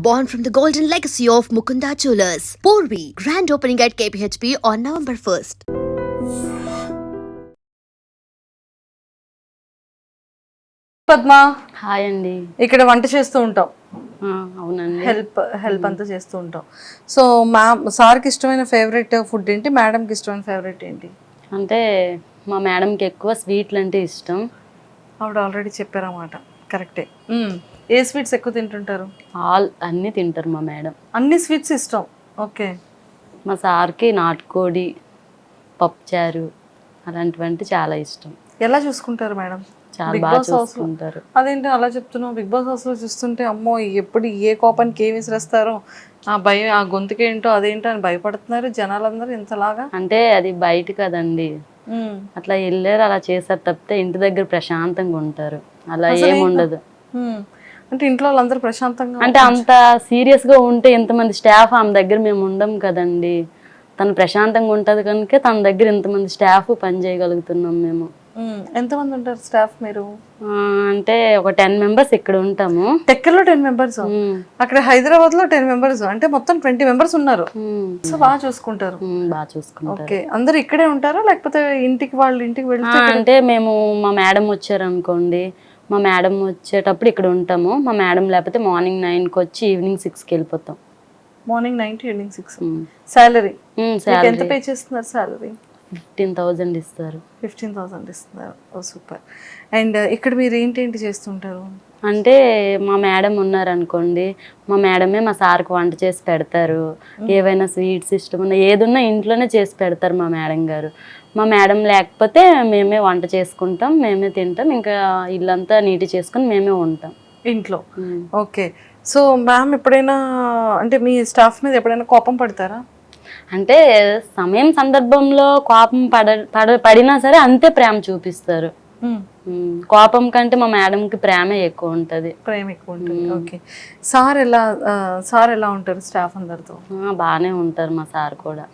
born from the golden legacy of Mukunda Jewelers. Porvi, grand opening at KPHP on November 1st. Padma, hi అండి. ఇక్కడ వంట చేస్తూ ఉంటాం, అవునండి. హెల్ప్ అంతా చేస్తూ ఉంటాం. సో సార్కి ఇష్టమైన ఫేవరెట్ ఫుడ్ ఏంటి, మేడంకి ఇష్టమైన ఫేవరెట్ ఏంటి? అంటే మా మేడంకి ఎక్కువ స్వీట్లు అంటే ఇష్టం. ఆవిడ ఆల్రెడీ చెప్పారన్నమాట. కరెక్టే. ఏ స్వీట్స్ ఎక్కువ తింటుంటారు? అన్నీ తింటారు మా మేడం. అన్ని స్వీట్స్ ఇష్టం. ఓకే. మా సార్కి నాటుకోడి, పప్పుచారు అలాంటివంటే చాలా ఇష్టం. ఎలా చూసుకుంటారు మేడం? చాలా బాగా చూసుకుంటారు. అదేంటి అలా చెప్తున్నావు? బిగ్ బాస్ హౌస్లో చూస్తుంటే అమ్మో ఎప్పుడు ఏ కోపానికి ఏమి విసిరేస్తారో, ఆ భయం, ఆ గొంతుకేంటో అదేంటో అని భయపడుతున్నారు జనాలందరూ ఇంతలాగా. అంటే అది బయట కదండి, అట్లా వెళ్ళారు అలా చేశారు తప్పితే ఇంటి దగ్గర ప్రశాంతంగా ఉంటారు. అలా ఏముండదు. అంటే ఇంట్లో వాళ్ళందరూ ప్రశాంతంగా అంటే అంత సీరియస్ గా ఉంటే ఎంతమంది స్టాఫ్ ఆమె దగ్గర మేము ఉండం కదండి. తను ప్రశాంతంగా ఉంటది కనుక తన దగ్గర ఎంతమంది స్టాఫ్ పని చేయగలుగుతున్నాం మేము. ఎంతమంది ఉంటారు స్టాఫ్ మీరు? అంటే ఒక 10 మెంబర్స్ ఇక్కడ ఉంటాము. టెక్కల్లో 10 మెంబర్స్, అక్కడ హైదరాబాద్ లో 10 మెంబర్స్, అంటే మొత్తం 20 మెంబర్స్ ఉన్నారు. సో బాగా చూసుకుంటారు. బాగా చూసుకుంటారు. ఓకే. అందరు ఇక్కడే ఉంటారా లేకపోతే ఇంటికి వాళ్ళ ఇంటికి వెళ్తే? అంటే మేము మా మేడం వచ్చారు అనుకోండి, మా మేడం వచ్చేటప్పుడు ఇక్కడ ఉంటాము. మా మేడం లేకపోతే మార్నింగ్ 9కి వచ్చి ఈవినింగ్ 6కి వెళ్ళిపోతాం. Morning 9 to evening 6. సాలరీ ఎంత పే చేస్తున్నారు? సాలరీ 15,000 ఇస్తారు. 15,000 ఇస్తున్నారు. ఓ సూపర్. అండ్ ఇక్కడ మీరు ఏంటేంటి చేస్తుంటారు? అంటే మా మేడం ఉన్నారనుకోండి, మా మేడమే మా సార్కి వంట చేసి పెడతారు. ఏవైనా స్వీట్స్ ఇష్టం ఉన్నా ఏదున్నా ఇంట్లోనే చేసి పెడతారు మా మేడం గారు. మా మేడం లేకపోతే మేమే వంట చేసుకుంటాం, మేమే తింటాం, ఇంకా ఇల్లంతా నీట్ చేసుకుని మేమే ఉంటాం ఇంట్లో. ఓకే. సో మ్యామ్ ఎప్పుడైనా అంటే మీ స్టాఫ్ మీద ఎప్పుడైనా కోపం పడతారా? అంటే సమయం సందర్భంలో కోపం పడినా సరే అంతే ప్రేమ చూపిస్తారు. కోపం కంటే మా మేడంకి ప్రేమే ఎక్కువ ఉంటుంది. ప్రేమ ఎక్కువ ఉంటుంది. ఓకే. సార్ ఎలా ఉంటారు స్టాఫ్ అందరితో? బాగానే ఉంటారు మా సార్ కూడా.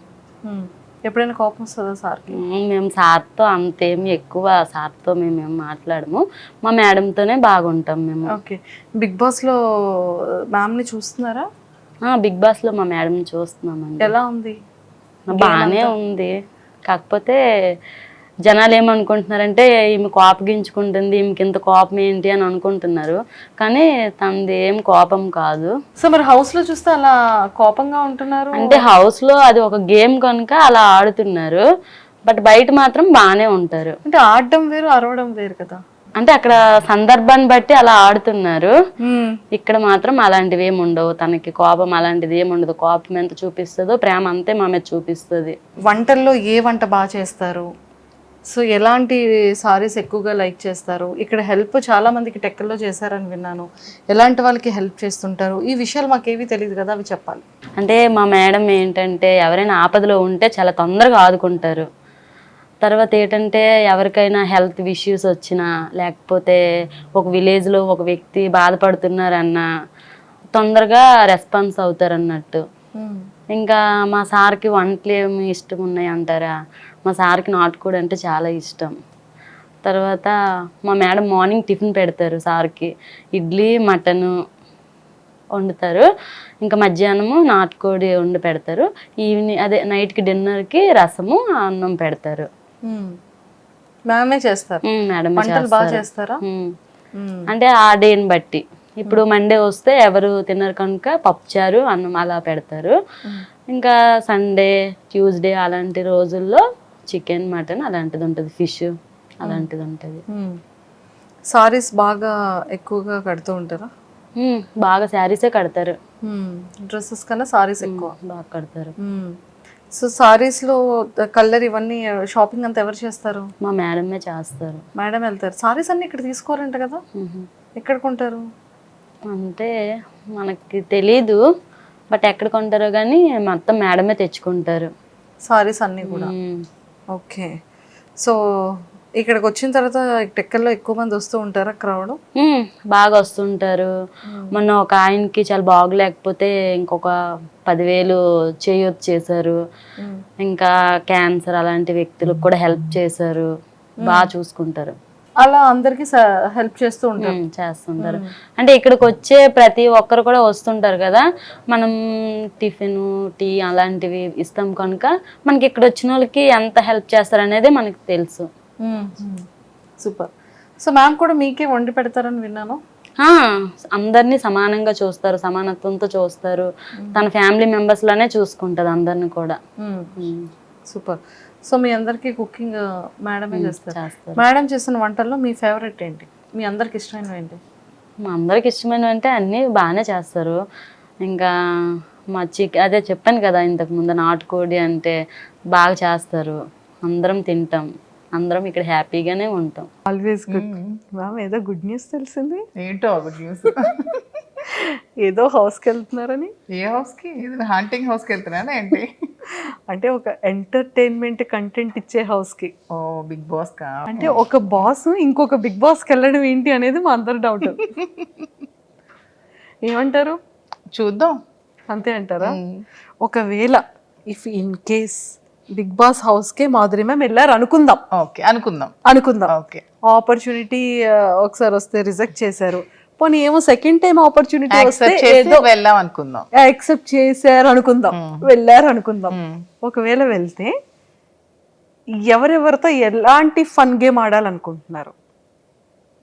ఎప్పుడైనా కోపం వస్తుందా సార్కి? మేము సార్తో అంతేమి ఎక్కువ సార్తో మేమేం మాట్లాడము, మా మేడంతోనే బాగుంటాం మేము. ఓకే. బిగ్ బాస్లో మ్యామ్ని చూస్తున్నారా? బిగ్ బాస్లో మా మేడం చూస్తున్నామండి. ఎలా ఉంది? బాగానే ఉంది. కాకపోతే జనాలు ఏమనుకుంటున్నారంటే ఈమె కోపగించుకుంటుంది, ఈమెకి ఇంత కోపం ఏంటి అని అనుకుంటున్నారు, కానీ తనది ఏం కోపం కాదు. సో మరి హౌస్లో చూస్తే అలా కోపంగా ఉంటున్నారు అంటే హౌస్లో అది ఒక గేమ్ కనుక అలా ఆడుతున్నారు, బట్ బయట మాత్రం బాగానే ఉంటారు. అంటే ఆడడం వేరు, అరవడం వేరు కదా. అంటే అక్కడ సందర్భాన్ని బట్టి అలా ఆడుతున్నారు, ఇక్కడ మాత్రం అలాంటివి ఏమి ఉండవు. తనకి కోపం అలాంటిది ఏమి ఉండదు. కోపం ఎంత చూపిస్తుందో ప్రేమ అంతే మా మీద చూపిస్తుంది. వంటల్లో ఏ వంట బాగా చేస్తారు? సో ఎలాంటి సారీస్ ఎక్కువగా లైక్ చేస్తారు? ఇక్కడ హెల్ప్ చాలా మందికి టెక్కల్లో చేశారని విన్నాను. ఎలాంటి వాళ్ళకి హెల్ప్ చేస్తుంటారు? ఈ విషయాలు మాకేవి తెలియదు కదా, అవి చెప్పాలి. అంటే మా మేడం ఏంటంటే ఎవరైనా ఆపదలో ఉంటే చాలా తొందరగా ఆదుకుంటారు. తర్వాత ఏంటంటే ఎవరికైనా హెల్త్ ఇష్యూస్ వచ్చినా, లేకపోతే ఒక విలేజ్లో ఒక వ్యక్తి బాధపడుతున్నారన్నా తొందరగా రెస్పాన్స్ అవుతారు అన్నట్టు. ఇంకా మా సార్కి వంటలు ఏమి ఇష్టం ఉన్నాయి అంటారా, మా సార్కి నాటుకోడి అంటే చాలా ఇష్టం. తర్వాత మా మేడం మార్నింగ్ టిఫిన్ పెడతారు సార్కి, ఇడ్లీ మటను వండుతారు. ఇంకా మధ్యాహ్నము నాటుకోడి వండి పెడతారు. ఈవినింగ్ అదే నైట్కి డిన్నర్కి రసము అన్నం పెడతారు. మేమే చేస్తారు. మేడం బాగా చేస్తారా? అంటే ఆ డేని బట్టి, ఇప్పుడు మండే వస్తే ఎవరు తినరు కనుక పప్పుచారు అన్నం అలా పెడతారు. ఇంకా సండే ట్యూస్డే అలాంటి రోజుల్లో చికెన్ మటన్ అలాంటిది ఉంటుంది, ఫిష్ అలాంటిది ఉంటుంది. సారీస్ బాగా ఎక్కువగా కడుతూ ఉంటారా? బాగా శారీసే కడతారు. డ్రెస్సెస్ కన్నా సారీస్ ఎక్కువ బాగా కడతారు. సో సారీస్లో కలర్ ఇవన్నీ షాపింగ్ అంతా ఎవరు చేస్తారు? మా మేడమే చేస్తారు. మేడం వెళ్తారు. సారీస్ అన్ని ఇక్కడ తీసుకోవాలంట కదా, ఎక్కడ కొంటారు? అంటే మనకి తెలీదు, బట్ ఎక్కడ కొంటారో కానీ మొత్తం మేడమే తెచ్చుకుంటారు సారీస్ అన్నీ కూడా. ఓకే. సో ఇక్కడికి వచ్చిన తర్వాత టెక్కల్లో ఎక్కువ మంది వస్తూ ఉంటారా? క్రౌడ్ బాగా వస్తుంటారు. మొన్న ఒక ఆయనకి చాలా బాగలేకపోతే ఇంకొక 10,000 చేయొచ్చు చేశారు. ఇంకా క్యాన్సర్ అలాంటి వ్యక్తులకు కూడా హెల్ప్ చేశారు. బాగా చూసుకుంటారు. అలా అందరికి హెల్ప్ చేస్తూ ఉంటారు. చేస్తుంటారు. అంటే ఇక్కడికి వచ్చే ప్రతి ఒక్కరు కూడా వస్తుంటారు కదా, మనం టిఫిన్ టీ అలాంటివి ఇస్తాం కనుక మనకి ఇక్కడ వచ్చిన వాళ్ళకి ఎంత హెల్ప్ చేస్తారు అనేది మనకి తెలుసు. సూపర్. సో మ్యామ్ కూడా మీకే వండి పెడతారని విన్నాను. అందరినీ సమానంగా చూస్తారు, సమానత్వంతో చూస్తారు. తన ఫ్యామిలీ మెంబర్స్ లోనే చూసుకుంటది అందరిని కూడా. సూపర్. సో మీ అందరికి కుకింగ్ మేడమే చేస్తారు. మేడం చేసిన వంటల్లో మీ ఫేవరెట్ ఏంటి, మీ అందరికి ఇష్టమైనవి ఏంటి? మా అందరికి ఇష్టమైనవి అంటే అన్నీ బాగానే చేస్తారు. ఇంకా మా అదే చెప్పాను కదా ఇంతకు ముందు, నాటుకోడి అంటే బాగా చేస్తారు. అందరం తింటాం, అందరం ఇక్కడ హ్యాపీగానే ఉంటాం. Always good. మ్యామ్ ఏదో గుడ్ న్యూస్ తెలిసింది. ఏంటో గుడ్ న్యూస్? ఏదో హౌస్కి వెళ్తున్నారని. ఏ హౌస్కి? ఇది హంటింగ్ హౌస్కి వెళ్తున్నారా ఏంటి? అంటే ఒక ఎంటర్టైన్మెంట్ కంటెంట్ ఇచ్చే హౌస్కి. ఓ బిగ్ బాస్ కా? అంటే ఒక బాస్ ఇంకొక బిగ్ బాస్కి వెళ్ళడం ఏంటి అనేది మా అందరి డౌట్. ఏమంటారు? చూద్దాం. అంతే అంటారా? ఒకవేళ if in case Bigg Boss హౌస్కే మాధురి మ్యామ్ వెళ్ళారు అనుకుందాం. ఓకే అనుకుందాం. ఓకే. ఆపర్చునిటీ ఒకసారి వస్తే రిజెక్ట్ చేశారు, పోనీ ఏమో సెకండ్ టైం ఆపర్చునిటీ వస్తే వెళ్దాం అనుకుందాం, యాక్సెప్ట్ చేశారు అనుకుందాం, వెళ్ళారు అనుకుందాం. ఒకవేళ వెళ్తే ఎవరెవరితో ఎలాంటి ఫన్ గేమ్ ఆడాలనుకుంటున్నారు?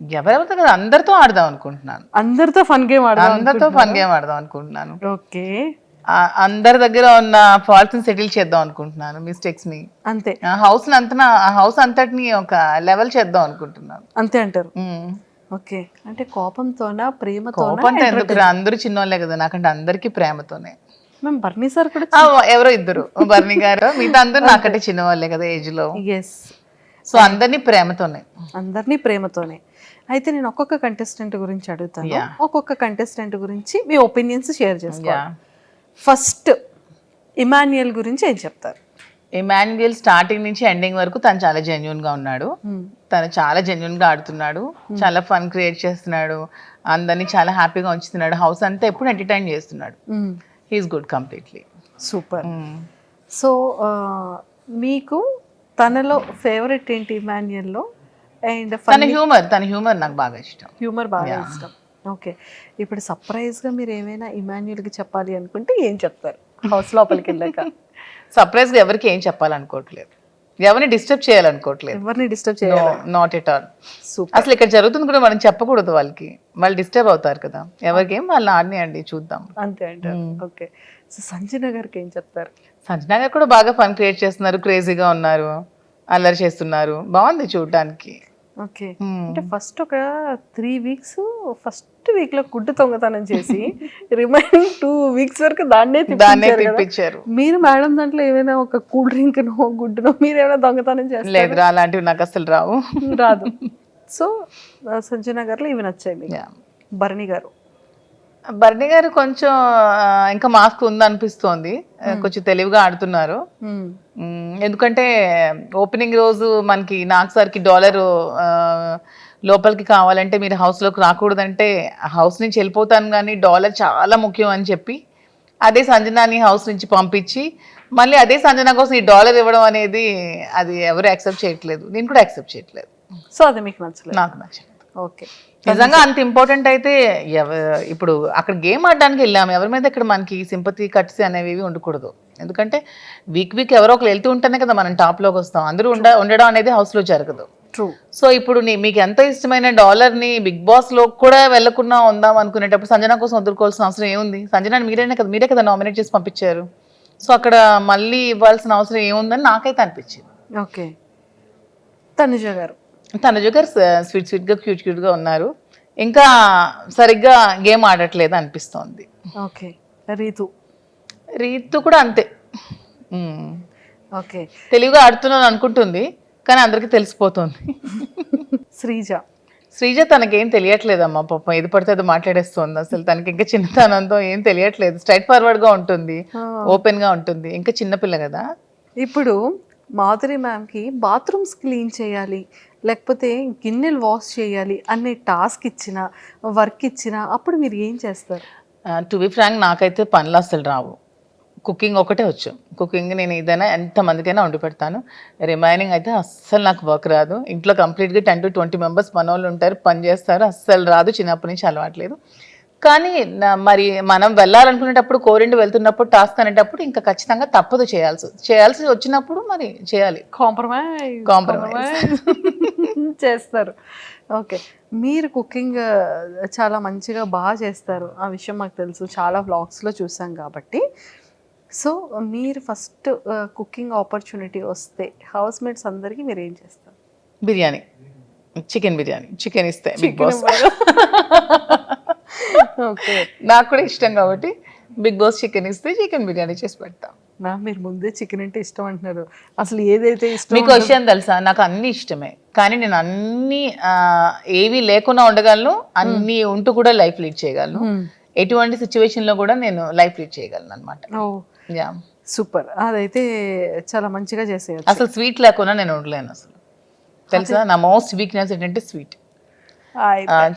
ఎవరెవరితో కదా, అందరితో ఆడదాం అనుకుంటున్నాను. అందరితో ఫన్ గేమ్ ఆడదాం అనుకుంటున్నాను. ఓకే. అందరి దగ్గర ఉన్న ఫాల్ట్స్ ని సెటిల్ చేద్దాం అనుకుంటున్నాను, మిస్టేక్స్ ని. అంతే. హౌస్ అంతటిని ఒక లెవెల్ చేద్దాం అనుకుంటున్నాను. అంతే అంటారు. ఓకే. అంటే కోపంతోనా ప్రేమతోనా? కోపంతో ఎందుకు? అందరూ చిన్నోళ్ళే కదా, నాకంటే అందరికి ప్రేమతోనే. మేము బర్నీ సార్ కూడా ఎవరో ఇద్దరు, బర్నీ గారు, మిగతా అందరూ నాకంటే చిన్నవాళ్ళే కదా ఏజ్ లో. సో అందరినీ ప్రేమతోనే. అయితే నేను ఒక్కొక్క కంటెస్టెంట్ గురించి అడుగుతాను, ఒక్కొక్క కంటెస్టెంట్ గురించి మీ ఒపీనియన్స్ షేర్ చేసుకోవాలి. ఫస్ట్ ఇమాన్యుయల్ గురించి ఏం చెప్తారు? ఇమాన్యుయల్ స్టార్టింగ్ నుంచి ఎండింగ్ వరకు తను చాలా జెన్యున్ గా ఉన్నాడు. తను చాలా జెన్యున్ గా ఆడుతున్నాడు, చాలా ఫన్ క్రియేట్ చేస్తున్నాడు, అందరినీ చాలా హ్యాపీగా ఉంచుతున్నాడు, హౌస్ అంతా ఎప్పుడు ఎంటర్టైన్ చేస్తున్నాడు. He is good completely. Super. So మీకు తనలో ఫేవరెట్ ఏంటి ఇమాన్యుయల్లో? అండ్ తన హ్యూమర్ నాకు బాగా ఇష్టం. హ్యూమర్ బాగా ఇష్టం. ఓకే. ఇప్పుడు సర్ప్రైజ్గా మీరు ఏమైనా ఇమాన్యుయల్కి చెప్పాలి అనుకుంటే ఏం చెప్తారు హౌస్ లోపలికి వెళ్ళాక? సర్ప్రైజ్గా ఎవరికి ఏం చెప్పాలనుకోవట్లేదు, ఎవరిని డిస్టర్బ్ చేయాలనుకోవట్లేదు. Not at all. అసలు ఇక్కడ జరుగుతుంది కూడా మనం చెప్పకూడదు, వాళ్ళు డిస్టర్బ్ అవుతారు కదా. ఎవరికేం వాళ్ళని ఆడినాయండి, చూద్దాం. అంతే అంటారు. ఓకే. సో సంజన గారికి ఏం చెప్తారు? సంజన గారు కూడా బాగా ఫన్ క్రియేట్ చేస్తున్నారు, క్రేజీగా ఉన్నారు, అల్లరి చేస్తున్నారు, బాగుంది చూడటానికి. ఓకే. అంటే ఫస్ట్ ఒక 3 weeks ఫస్ట్ వీక్ లో గుడ్డు దొంగతనం చేసి రిమైనింగ్ 2 weeks వరకు దాన్నే తిప్పించారు. మీరు మేడం దాంట్లో ఏమైనా ఒక కూల్ డ్రింక్ నో గుడ్డునో మీరు ఏమైనా దొంగతనం చేస్తారు? లేదు, అలాంటివి నాకు అసలు రాదు. సో సంజన గారిలో ఇవి నచ్చాయి మీకు. బర్నీ గారు కొంచెం ఇంకా మాస్క్ ఉందనిపిస్తోంది, కొంచెం తెలివిగా ఆడుతున్నారు. ఎందుకంటే ఓపెనింగ్ రోజు మనకి నాగ్ సార్కి $1 లోపలికి కావాలంటే మీరు హౌస్లోకి రాకూడదంటే హౌస్ నుంచి వెళ్ళిపోతాను, కానీ $1 చాలా ముఖ్యం అని చెప్పి అదే సంజనాని హౌస్ నుంచి పంపించి మళ్ళీ అదే సంజన కోసం ఈ $1 ఇవ్వడం అనేది అది ఎవరు యాక్సెప్ట్ చేయట్లేదు, నేను కూడా యాక్సెప్ట్ చేయట్లేదు. సో అది మీకు నచ్చలేదు? నాకు నచ్చలేదు. ఓకే. నిజంగా అంత ఇంపార్టెంట్ అయితే ఇప్పుడు అక్కడ గేమ్ ఆడడానికి వెళ్ళాము, ఎవరి మీద ఇక్కడ మనకి సింపతి కట్స్ అనేవి ఉండకూడదు. ఎందుకంటే వీక్ ఎవరో ఒకరు వెళ్తూ ఉంటేనే కదా మనం టాప్లోకి వస్తాం, అందరూ ఉండడం అనేది హౌస్లో జరగదు. సో ఇప్పుడు మీకు ఎంత ఇష్టమైన $1ని బిగ్ బాస్ లో కూడా వెళ్ళకుండా ఉందాం అనుకునేటప్పుడు సంజన కోసం వదులుకోవాల్సిన అవసరం ఏముంది? సంజన మీరే కదా నామినేట్ చేసి పంపించారు. సో అక్కడ మళ్ళీ ఇవ్వాల్సిన అవసరం ఏముందని నాకైతే అనిపించింది. ఓకే. తనుజ గారు స్వీట్గా క్యూట్గా ఉన్నారు, ఇంకా సరిగ్గా గేమ్ ఆడట్లేదు అనిపిస్తోంది. ఓకే. రీతు కూడా అంతే. ఓకే. తెలివిగా ఆడుతున్నాను అనుకుంటుంది, కానీ అందరికీ తెలిసిపోతుంది. శ్రీజ తనకేం తెలియట్లేదమ్మా పాపం, ఏది పడితే అది మాట్లాడేస్తుంది. అసలు తనకి ఇంకా చిన్నతనంతో ఏం తెలియట్లేదు, స్ట్రైట్ ఫార్వర్డ్ గా ఉంటుంది, ఓపెన్ గా ఉంటుంది, ఇంకా చిన్నపిల్ల కదా. ఇప్పుడు మాధురి మ్యామ్కి బాత్రూమ్స్ క్లీన్ చేయాలి, లేకపోతే గిన్నెలు వాష్ చేయాలి అనే టాస్క్ ఇచ్చిన వర్క్ ఇచ్చిన అప్పుడు మీరు ఏం చేస్తారు? టు బి ఫ్రాంక్ నాకైతే పనులు అసలు రావు, కుకింగ్ ఒకటే వచ్చు. కుకింగ్ నేను ఏదైనా ఎంతమందికైనా వండి పెడతాను. రిమైనింగ్ అయితే అస్సలు నాకు వర్క్ రాదు. ఇంట్లో కంప్లీట్గా 10 to 20 మెంబర్స్ పనోళ్ళు ఉంటారు, పని చేస్తారు, అస్సలు రాదు. చిన్నప్పటి నుంచి అలవాట్లేదు. కానీ మరి మనం వెళ్ళాలనుకునేటప్పుడు, కోరిండి వెళ్తున్నప్పుడు, టాస్క్ అనేటప్పుడు ఇంకా ఖచ్చితంగా తప్పదు, చేయాల్సి వచ్చినప్పుడు మరి చేయాలి. కాంప్రమైజ్ చేస్తారు. ఓకే, మీరు కుకింగ్ చాలా మంచిగా బాగా చేస్తారు, ఆ విషయం మాకు తెలుసు, చాలా వ్లాగ్స్లో చూసాం కాబట్టి. సో మీరు ఫస్ట్ కుకింగ్ ఆపర్చునిటీ వస్తే హౌస్ మేట్స్ అందరికీ మీరు ఏం చేస్తారు? బిర్యానీ, చికెన్ బిర్యానీ. చికెన్ ఇస్తే బిగ్ బాస్. ఓకే, నాకు కూడా ఇష్టం కాబట్టి బిగ్ బాస్ చికెన్ ఇస్తే చికెన్ బిర్యానీ చేసి పెడతా. మ్యామ్ మీరు ముందే చికెన్ అంటే ఇష్టం అంటున్నారు, అసలు ఏదైతే ఇష్టం? మీకు విషయం తెలుసా, నాకు అన్ని ఇష్టమే, కానీ నేను అన్ని ఏవి లేకుండా ఉండగలను, అన్ని ఉంటూ కూడా లైఫ్ లీడ్ చేయగలను. ఎటువంటి సిచ్యువేషన్ లో కూడా నేను లైఫ్ లీడ్ చేయగలను అనమాట. Yeah, super. అదైతే చాలా మంచిగా చేసేయచ్చు. అసలు స్వీట్ లేకుండా నేను ఉండలేను అసలు, తెలుసా? నా మోస్ట్ వీక్నెస్ ఏంటంటే స్వీట్.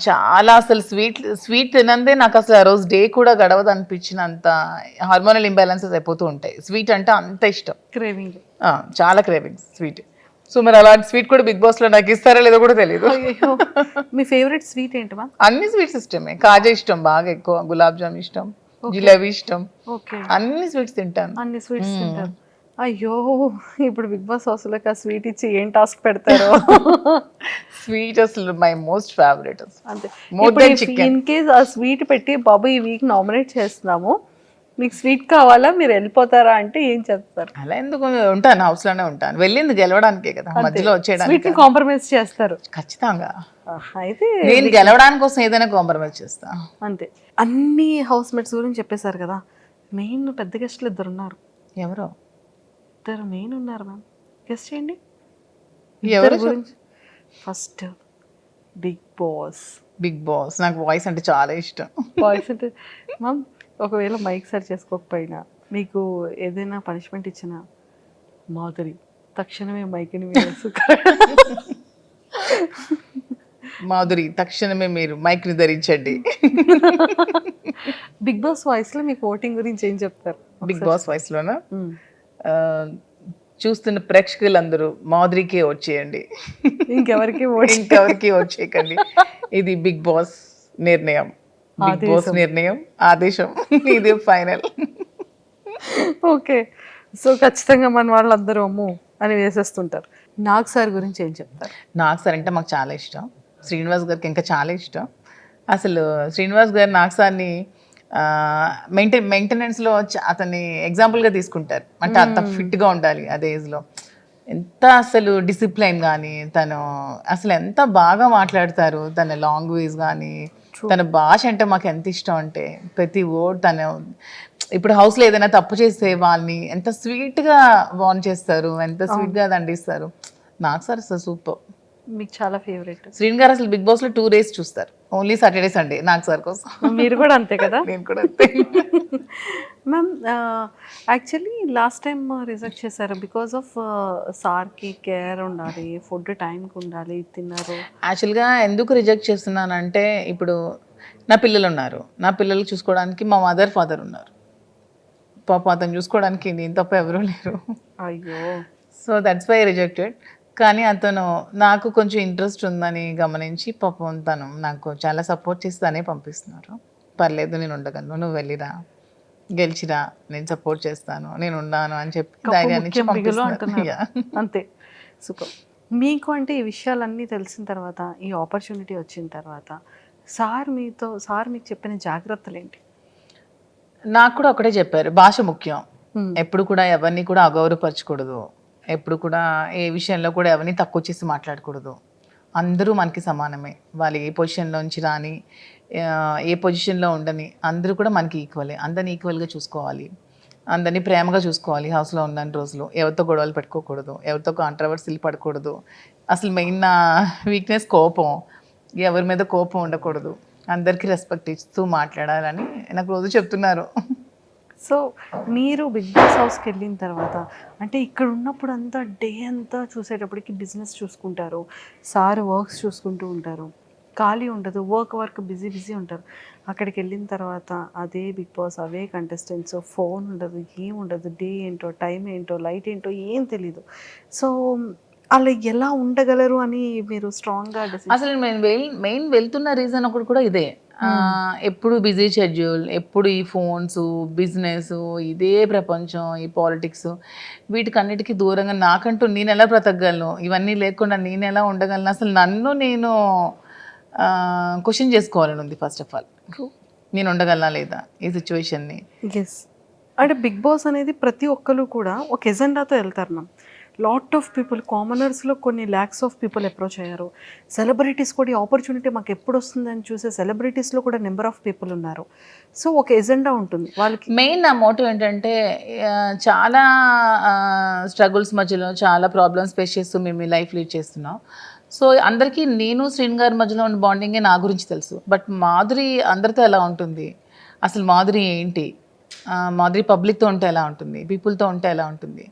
చాలా అసలు స్వీట్ తినందే నాకు అసలు ఆ రోజు డే కూడా గడవదు అనిపించినంత హార్మోనల్ ఇంబ్యాలెన్సెస్ అయిపోతూ ఉంటాయి. స్వీట్ అంటే అంత ఇష్టం, క్రేవింగ్, చాలా క్రేవింగ్స్ స్వీట్. సో మరి అలాంటి స్వీట్ కూడా బిగ్ బాస్ లో నాకు ఇస్తారో లేదో కూడా తెలియదు. మీ ఫేవరెట్ స్వీట్ ఏంటి మా? అన్ని స్వీట్స్ ఇష్టమే. కాజా ఇష్టం బాగా ఎక్కువ, గులాబ్ జామ్ ఇష్టం, జిలేబీ ఇష్టం, అన్ని స్వీట్స్ తింటాను. అన్ని స్వీట్స్ తింటారు. అయ్యో, ఇప్పుడు బిగ్ బాస్ హౌస్లోకి ఆ స్వీట్ ఇచ్చి ఏం టాస్క్ పెడతారో. స్వీట్ అసలు మై మోస్ట్ ఫేవరెట్. అంతే. More than chicken. In case ఆ స్వీట్ పెట్టి బాబు ఈ వీక్ నామినేట్ చేస్తున్నాము, మీకు స్వీట్ కావాలా, మీరు వెళ్ళిపోతారా అంటే ఏం చెప్తారు? అలా ఎందుకు ఉంటాను, హౌస్ లోనే ఉంటాను. వెళ్ళింది గెలవడానికే కదా, మధ్యలో వచ్చేయడానికి. కాంప్రమైజ్ చేస్తారు ఖచ్చితంగా. అయితే నేను గెలవడానికి కోసం ఏదైనా కాంప్రమైజ్ చేస్తా. అంతే. అన్ని హౌస్ మేట్స్ గురించి చెప్పేశారు కదా, మెయిన్ పెద్ద గెస్ట్లు ఇద్దరు ఉన్నారు. ఎవరో ఇద్దరు మెయిన్ ఉన్నారు మ్యామ్, గెస్ట్ చేయండి ఎవరి గురించి. First Bigg Boss. Bigg Boss నాకు వాయిస్ అంటే చాలా ఇష్టం. వాయిస్ అంటే మ్యామ్, ఒకవేళ మైక్ సెట్ చేసుకోకపోయినా మీకు ఏదైనా పనిష్మెంట్ ఇచ్చినా మాధురి తక్షణమే మైక్ని మాధురి తక్షణమే మీరు మైక్ ని ధరించండి. బిగ్ బాస్ వాయిస్ లో మీకు ఓటింగ్ గురించి ఏం చెప్తారు? బిగ్ బాస్ వాయిస్ లోనా, చూస్తున్న ప్రేక్షకులందరూ మాధురికే వచ్చేయండి, ఇంకెవరికి వచ్చేయకండి. ఇది బిగ్ బాస్ నిర్ణయం, బిగ్ బాస్ నిర్ణయం, ఆదేశం, ఇది ఫైనల్. ఓకే, సో ఖచ్చితంగా మన వాళ్ళందరూ అమ్ము అని వేసేస్తుంటారు. నాగ్ సార్ గురించి ఏం చెప్తారు? నాగ్ సార్ అంటే మాకు చాలా ఇష్టం, శ్రీనివాస్ గారికి ఇంకా చాలా ఇష్టం. అసలు శ్రీనివాస్ గారు నాగ్ సార్ని మెయింటెనెన్స్లో అతన్ని ఎగ్జాంపుల్గా తీసుకుంటారు. అంటే అంత ఫిట్గా ఉండాలి అదే ఏజ్లో. ఎంత అసలు డిసిప్లైన్ కానీ, తను అసలు ఎంత బాగా మాట్లాడతారు, తన లాంగ్వేజ్ కానీ, తన భాష అంటే మాకు ఎంత ఇష్టం అంటే ప్రతి వర్డ్ తను. ఇప్పుడు హౌస్లో ఏదైనా తప్పు చేస్తే వాళ్ళని ఎంత స్వీట్గా వార్న్ చేస్తారు, ఎంత స్వీట్గా దండిస్తారు. నాకు సార్ అసలు సూపర్. మీకు చాలా ఫేవరెట్. శ్రీన్ గారు అసలు బిగ్ బాస్లో 2 days చూస్తారు, ఓన్లీ సాటర్డే సండే. నాకు సార్ కోసం. మీరు కూడా అంతే కదా? నేను కూడా అంతే ma'am. Actually last time reject చేశారు బికాస్ ఆఫ్ సార్కి కేర్ ఉండాలి, ఫుడ్ టైంకి ఉండాలి, తిన్నారు. యాక్చువల్గా ఎందుకు రిజెక్ట్ చేస్తున్నానంటే, ఇప్పుడు నా పిల్లలు ఉన్నారు, నా పిల్లలు చూసుకోవడానికి మా మదర్ ఫాదర్ ఉన్నారు. పాప అతను చూసుకోవడానికి నేను తప్ప ఎవరూ లేరు. అయ్యో. So that's why rejected. కానీ అతను నాకు కొంచెం ఇంట్రెస్ట్ ఉందని గమనించి పాపం తను నాకు చాలా సపోర్ట్ చేసి తనే పంపిస్తున్నారు. పర్లేదు, నేను ఉండగలను, నువ్వు వెళ్ళిరా, గెలిచిరా, నేను సపోర్ట్ చేస్తాను, నేను ఉన్నాను అని చెప్పి ధైర్యాన్ని ఇచ్చి పంపిస్తున్నారు. అంతే. సూపర్. మీకు అంటే ఈ విషయాలన్నీ తెలిసిన తర్వాత, ఈ ఆపర్చునిటీ వచ్చిన తర్వాత సార్ మీకు చెప్పిన జాగ్రత్తలు ఏంటి? నాకు కూడా ఒకటే చెప్పారు, భాష ముఖ్యం. ఎప్పుడు కూడా ఎవరిని కూడా అగౌరవపరచకూడదు, ఎప్పుడు కూడా ఏ విషయంలో కూడా ఎవరిని తక్కువ చేసి మాట్లాడకూడదు. అందరూ మనకి సమానమే, వాళ్ళు ఏ పొజిషన్లోంచి రాని, ఏ పొజిషన్లో ఉండని, అందరూ కూడా మనకి ఈక్వలే. అందరిని ఈక్వల్గా చూసుకోవాలి, అందరినీ ప్రేమగా చూసుకోవాలి. హౌస్లో ఉన్న రోజులు ఎవరితో గొడవలు పెట్టుకోకూడదు, ఎవరితో కాంట్రవర్సీలు పడకూడదు. అసలు మెయిన్ నా వీక్నెస్ కోపం, ఎవరి మీద కోపం ఉండకూడదు, అందరికీ రెస్పెక్ట్ ఇస్తూ మాట్లాడాలని నాకు రోజు చెప్తున్నారు. సో మీరు బిగ్ బాస్ హౌస్కి వెళ్ళిన తర్వాత, అంటే ఇక్కడ ఉన్నప్పుడు అంతా డే అంతా చూసేటప్పటికి బిజినెస్ చూసుకుంటారు, సార్ వర్క్స్ చూసుకుంటూ ఉంటారు. ఖాళీ ఉండదు, వర్క్ బిజీ ఉంటారు. అక్కడికి వెళ్ళిన తర్వాత అదే బిగ్ బాస్, అవే కంటెస్టెంట్స్, ఫోన్ ఉండదు, ఏం ఉండదు, డే ఏంటో, టైం ఏంటో, లైట్ ఏంటో ఏం తెలీదు. సో అలా ఎలా ఉండగలరు అని మీరు స్ట్రాంగ్గా అసలు మెయిన్ వెళ్తున్న రీజన్ ఒకటి కూడా ఇదే. ఎప్పుడు బిజీ షెడ్యూల్, ఎప్పుడు ఈ ఫోన్స్, బిజినెస్, ఇదే ప్రపంచం, ఈ పాలిటిక్స్, వీటికన్నిటికీ దూరంగా నాకంటూ నేను ఎలా బ్రతకగలను, ఇవన్నీ లేకుండా నేను ఎలా ఉండగలను, అసలు నన్ను నేను క్వశ్చన్ చేసుకోవాలని ఉంది. ఫస్ట్ ఆఫ్ ఆల్ నేను ఉండగలనా లేదా ఈ సిచ్యువేషన్ని. ఎస్, అంటే బిగ్ బాస్ అనేది ప్రతి ఒక్కరు కూడా ఒక ఎజెండాతో వెళ్తారు. మ్యామ్, లాట్ ఆఫ్ పీపుల్, కామనర్స్లో కొన్ని ల్యాక్స్ ఆఫ్ పీపుల్ అప్రోచ్ అయ్యారు. సెలబ్రిటీస్ కూడా ఈ ఆపర్చునిటీ మాకు ఎప్పుడు వస్తుందని చూసే సెలబ్రిటీస్లో కూడా నెంబర్ ఆఫ్ పీపుల్ ఉన్నారు. సో ఒక ఎజెండా ఉంటుంది వాళ్ళకి. మెయిన్ నా మోటివ్ ఏంటంటే చాలా స్ట్రగుల్స్ మధ్యలో చాలా ప్రాబ్లమ్స్ ఫేస్ చేస్తూ మేము ఈ లైఫ్ లీడ్ చేస్తున్నాం. సో అందరికీ నేను శ్రీన్ గారి మధ్యలో ఉన్న బాండింగే నా గురించి తెలుసు. బట్ మాధురి అందరితో ఎలా ఉంటుంది, అసలు మాధురి ఏంటి, మాధురి పబ్లిక్తో ఉంటే ఎలా ఉంటుంది, పీపుల్తో ఉంటే ఎలా ఉంటుంది,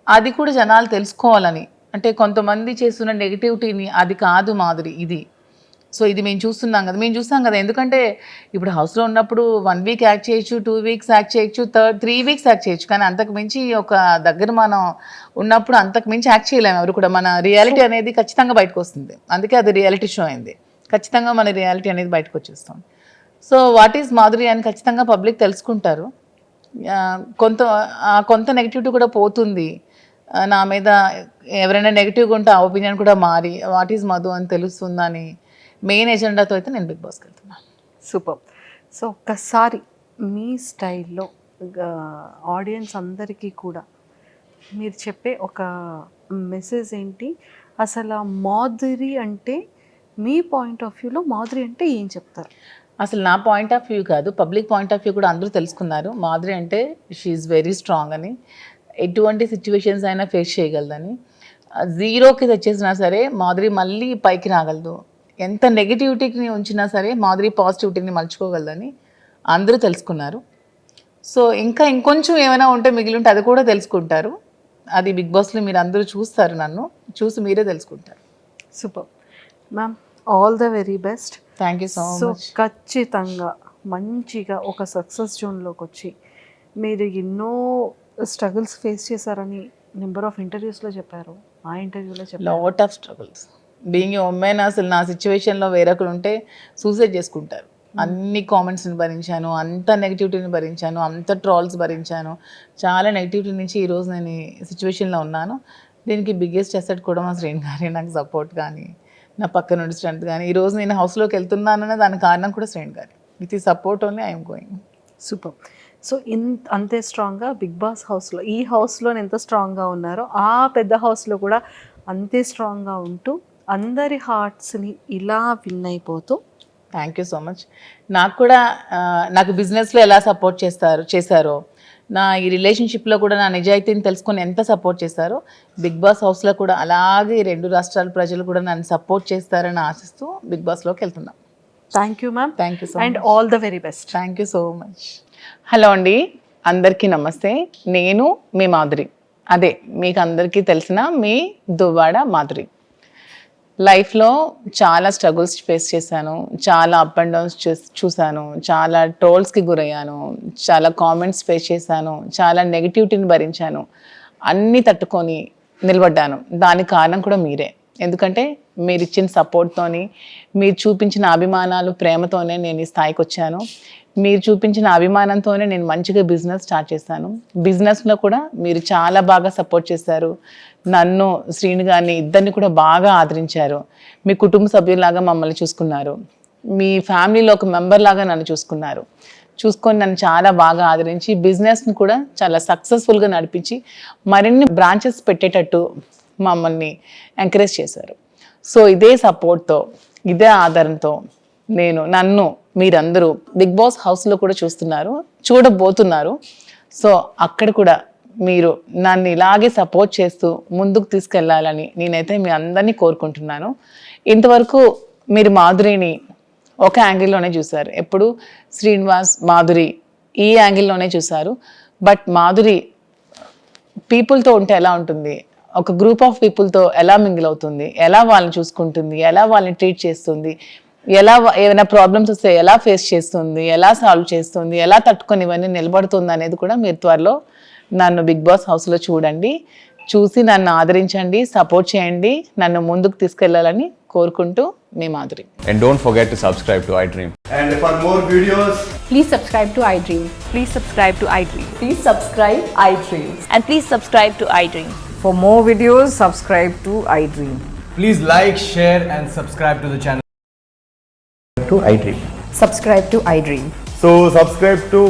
అది కూడా జనాలు తెలుసుకోవాలని. అంటే కొంతమంది చేస్తున్న నెగిటివిటీని అది కాదు మాధురి, ఇది. సో ఇది మేము చూస్తాం కదా. ఎందుకంటే ఇప్పుడు హౌస్లో ఉన్నప్పుడు 1 వీక్ యాక్ట్ చేయొచ్చు, 2 వీక్స్ యాక్ట్ చేయొచ్చు, 3 వీక్స్ యాక్ట్ చేయొచ్చు. కానీ అంతకు మించి ఒక దగ్గర మనం ఉన్నప్పుడు అంతకు మించి యాక్ట్ చేయలేము ఎవరు కూడా. మన రియాలిటీ అనేది ఖచ్చితంగా బయటకు వస్తుంది. అందుకే అది రియాలిటీ షో అయింది. ఖచ్చితంగా మన రియాలిటీ అనేది బయటకు వచ్చేస్తాం. సో వాట్ ఈజ్ మాధురి అని ఖచ్చితంగా పబ్లిక్ తెలుసుకుంటారు. కొంత నెగిటివిటీ కూడా పోతుంది. నా మీద ఎవరైనా నెగిటివ్గా ఉంటే ఆ ఒపీనియన్ కూడా మారి వాట్ ఈజ్ మధు అని తెలుస్తుందని మెయిన్ ఎజెండాతో అయితే నేను బిగ్ బాస్కి వెళ్తున్నాను. సూపర్. సో ఒక్కసారి మీ స్టైల్లో ఆడియన్స్ అందరికీ కూడా మీరు చెప్పే ఒక మెసేజ్ ఏంటి, అసలు మాధురి అంటే మీ పాయింట్ ఆఫ్ వ్యూలో మాధురి అంటే ఏం చెప్తారు? అసలు నా పాయింట్ ఆఫ్ వ్యూ కాదు, పబ్లిక్ పాయింట్ ఆఫ్ వ్యూ కూడా అందరూ తెలుసుకున్నారు. మాధురి అంటే షీఈ్ వెరీ స్ట్రాంగ్ అని, ఎటువంటి సిచ్యువేషన్స్ అయినా ఫేస్ చేయగలదని, 0కి తెచ్చేసినా సరే మాధురి మళ్ళీ పైకి రాగలదు, ఎంత నెగిటివిటీని ఉంచినా సరే మాధురి పాజిటివిటీని మలుచుకోగలదని అందరూ తెలుసుకున్నారు. సో ఇంకా ఇంకొంచెం ఏమైనా ఉంటే మిగిలి ఉంటే అది కూడా తెలుసుకుంటారు. అది బిగ్ బాస్లో మీరు అందరూ చూస్తారు, నన్ను చూసి మీరే తెలుసుకుంటారు. Super ma'am, all the very best. Thank you so much. ఖచ్చితంగా మంచిగా ఒక సక్సెస్ జోన్లోకి వచ్చి మీరు ఎన్నో స్ట్రగుల్స్ ఫేస్ చేశారని నెంబర్ ఆఫ్ ఇంటర్వ్యూస్లో చెప్పారు. ఆ ఇంటర్వ్యూలో చెప్పారు lot of struggles. Being a women, అసలు నా సిచ్యువేషన్లో వేరొకరు ఉంటే సూసైడ్ చేసుకుంటారు. అన్ని కామెంట్స్ని భరించాను, అంత నెగిటివిటీని భరించాను, అంత ట్రాల్స్ భరించాను, చాలా నెగిటివిటీ నుంచి ఈరోజు నేను ఈ సిచ్యువేషన్లో ఉన్నాను. దీనికి బిగ్గెస్ట్ అసెట్ కూడా మా శ్రీన్ గారి నాకు సపోర్ట్ కానీ, నా పక్క నుండి స్ట్రెంత్ కానీ, ఈరోజు నేను హౌస్లోకి వెళ్తున్నాననే దానికి కారణం కూడా శ్రీన్ గారి. విత్ ఈ support only I'm going. Super. So అంతే స్ట్రాంగ్గా బిగ్ బాస్ హౌస్లో, ఈ హౌస్లో ఎంత స్ట్రాంగ్గా ఉన్నారో ఆ పెద్ద హౌస్లో కూడా అంతే స్ట్రాంగ్గా ఉంటూ అందరి హార్ట్స్ని ఇలా విన్ అయిపోతూ. Thank you so much. నాకు కూడా నాకు బిజినెస్లో ఎలా సపోర్ట్ చేశారో, నా ఈ రిలేషన్షిప్లో కూడా నా నిజాయితీని తెలుసుకొని ఎంత సపోర్ట్ చేశారో, బిగ్ బాస్ హౌస్లో కూడా అలాగే 2 రాష్ట్రాల ప్రజలు కూడా నన్ను సపోర్ట్ చేస్తారని ఆశిస్తూ బిగ్ బాస్లోకి వెళ్తున్నాం. Thank you ma'am. Thank you so and all the very best. Thank you so much. Hello అండి, అందరికీ నమస్తే. నేను మీ మాధురి, అదే మీకు అందరికీ తెలిసిన మీ దువ్వాడ మాధురి. లైఫ్లో చాలా స్ట్రగుల్స్ ఫేస్ చేశాను, చాలా అప్ అండ్ డౌన్స్ చూశాను, చాలా ట్రోల్స్కి గురయ్యాను, చాలా కామెంట్స్ ఫేస్ చేశాను, చాలా నెగిటివిటీని భరించాను. అన్నీ తట్టుకొని నిలబడ్డాను. దానికి కారణం కూడా మీరే. ఎందుకంటే మీరు ఇచ్చిన సపోర్ట్తోని, మీరు చూపించిన అభిమానాలు, ప్రేమతోనే నేను ఈ స్థాయికి వచ్చాను. మీరు చూపించిన అభిమానంతోనే నేను మంచిగా బిజినెస్ స్టార్ట్ చేశాను. బిజినెస్లో కూడా మీరు చాలా బాగా సపోర్ట్ చేశారు. నన్ను, శ్రీను గారిని, ఇద్దరిని కూడా బాగా ఆదరించారు. మీ కుటుంబ సభ్యులాగా మమ్మల్ని చూసుకున్నారు. మీ ఫ్యామిలీలో ఒక మెంబర్ లాగా నన్ను చూసుకొని నన్ను చాలా బాగా ఆదరించి బిజినెస్ని కూడా చాలా సక్సెస్ఫుల్గా నడిపించి మరిన్ని బ్రాంచెస్ పెట్టేటట్టు మమ్మల్ని ఎంకరేజ్ చేశారు. సో ఇదే సపోర్ట్తో, ఇదే ఆదరణతో నన్ను మీరందరూ బిగ్ బాస్ హౌస్లో కూడా చూడబోతున్నారు. సో అక్కడ కూడా మీరు నన్ను ఇలాగే సపోర్ట్ చేస్తూ ముందుకు తీసుకెళ్లాలని నేనైతే మీ అందరినీ కోరుకుంటున్నాను. ఇంతవరకు మీరు మాధురిని ఒక యాంగిల్లోనే చూశారు, ఎప్పుడు శ్రీనివాస్, మాధురి ఈ యాంగిల్లోనే చూశారు. బట్ మాధురి పీపుల్తో ఉంటే ఎలా ఉంటుంది, ఒక గ్రూప్ ఆఫ్ పీపుల్తో ఎలా మింగిల్ అవుతుంది, ఎలా వాళ్ళని చూసుకుంటుంది, ఎలా వాళ్ళని ట్రీట్ చేస్తుంది, ఎలా ఏమైనా ప్రాబ్లమ్స్ వస్తే ఎలా ఫేస్ చేస్తుంది, ఎలా సాల్వ్ చేస్తుంది, ఎలా తట్టుకొని ఇవన్నీ నిలబడుతుంది అనేది కూడా మీరు త్వరలో నన్ను బిగ్ బాస్ హౌస్లో చూడండి. చూసి నన్ను ఆదరించండి, సపోర్ట్ చేయండి, నన్ను ముందుకు తీసుకెళ్లాలని కోరుకుంటూ మీ Madhuri. And don't forget to subscribe to iDream. And for more videos, Please subscribe to iDream. Please subscribe to iDream. Please subscribe iDream. And please subscribe to iDream. For more videos, subscribe to iDream. please like, share and subscribe to the channel. to iDream. Subscribe to iDream. So subscribe to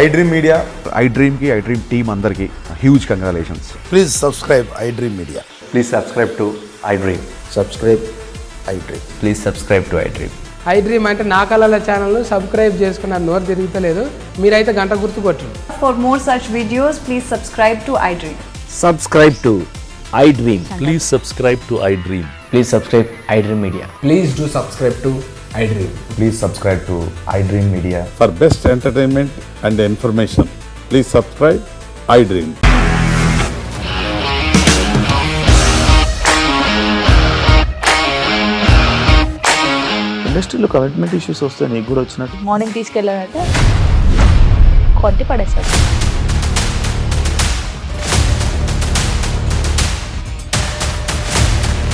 iDream Media. iDream ki iDream team andarki huge congratulations. Please subscribe iDream Media. Please subscribe to iDream. Subscribe iDream. Please subscribe to iDream. iDream అంటే నా కళల channel subscribe చేసుకున్న నోరు తిరుగుతలేదు, మీరైతే గంట గుర్తు కొట్టండి. For more such videos, please subscribe to iDream. Subscribe to iDream. Please subscribe to iDream. Please subscribe iDream Media. Please do subscribe to iDream. Please subscribe to iDream Media. For best entertainment and information, please subscribe iDream. ఇండస్ట్రీలో commitment issues వస్తే నీకు కూడా వచ్చినట్టు morning తీసుకెళ్ళాడంటే కొట్టి పడేశాడు.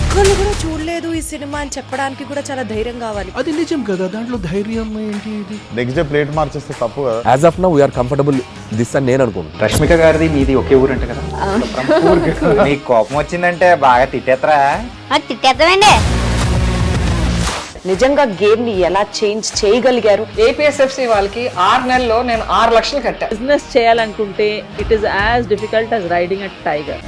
ఒక్కళ్ళు కూడా చూడలేదు ఈ సినిమా అని చెప్పడానికి కూడా చాలా ధైర్యం కావాలి. అది నిజం కదా, దాంట్లో ధైర్యం ఏంటి? ఇది నెక్స్ట్ డే ప్లేట్ మార్చేస్తే తప్పు కదా. As of now, we are comfortable this అని నేను అనుకుంటున్నాను. రష్మిక గారిది మీది ఒకే ఊరంట కదా. నీకు కోపం వచ్చిందంటే బాగా తిట్టేత్తరా? తిట్టేద్దామండి. నిజంగా గేమ్ ని ఎలా చేంజ్ చేయగలిగారు? APSFC వాళ్ళకి 6 నెలల్లో నేను 6 లక్షలు కట్టా. బిజినెస్ చేయాలనుకుంటే it is as difficult as riding a tiger.